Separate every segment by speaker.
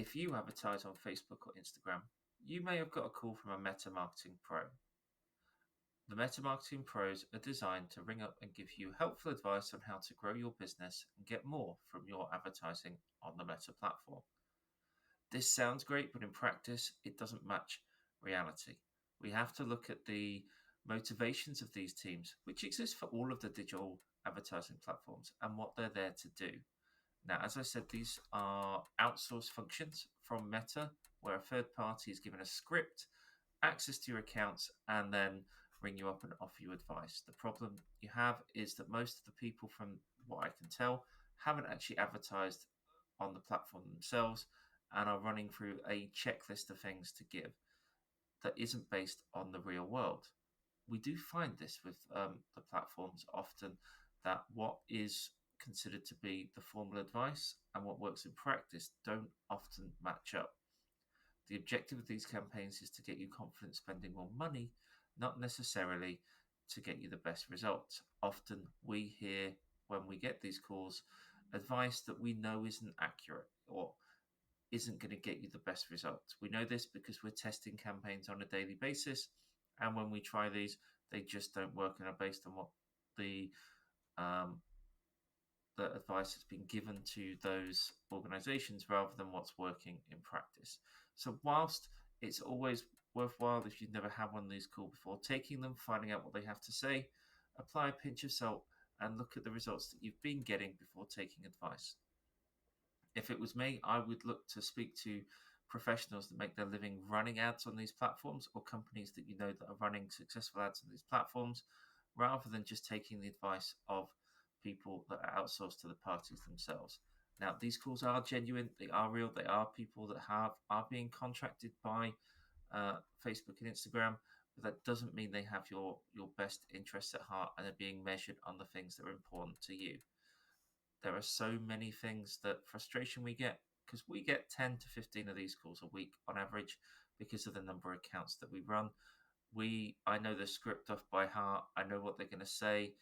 Speaker 1: If you advertise on Facebook or Instagram, you may have got a call from a Meta Marketing Pro. The Meta Marketing Pros are designed to ring up and give you helpful advice on how to grow your business and get more from your advertising on the Meta platform. This sounds great, but in practice, it doesn't match reality. We have to look at the motivations of these teams, which exist for all of the digital advertising platforms, and what they're there to do. Now, as I said, these are outsourced functions from Meta, where a third party is given a script, access to your accounts, and then ring you up and offer you advice. The problem you have is that most of the people, from what I can tell, haven't actually advertised on the platform themselves and are running through a checklist of things to give that isn't based on the real world. We do find this with the platforms often, that what is considered to be the formal advice and what works in practice don't often match up. The objective of these campaigns is to get you confident spending more money, not necessarily to get you the best results. Often we hear, when we get these calls, advice that we know isn't accurate or isn't going to get you the best results. We know this because we're testing campaigns on a daily basis, and when we try these, they just don't work and are based on what the advice has been given to those organizations rather than what's working in practice. So whilst it's always worthwhile, if you've never had one of these calls before, taking them, finding out what they have to say, apply a pinch of salt and look at the results that you've been getting before taking advice. If it was me, I would look to speak to professionals that make their living running ads on these platforms, or companies that you know that are running successful ads on these platforms, rather than just taking the advice of people that are outsourced to the parties themselves. Now, these calls are genuine, they are real, they are people that are being contracted by Facebook and Instagram, but that doesn't mean they have your best interests at heart and are being measured on the things that are important to you. There are so many things that frustration we get, because we get 10 to 15 of these calls a week on average because of the number of accounts that we run. I know the script off by heart. I know what they're going to say.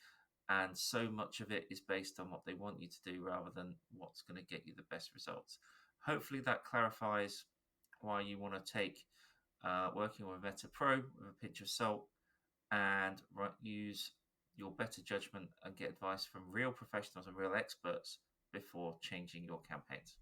Speaker 1: And so much of it is based on what they want you to do rather than what's going to get you the best results. Hopefully that clarifies why you want to take working with Meta Pro with a pinch of salt and use your better judgment and get advice from real professionals and real experts before changing your campaigns.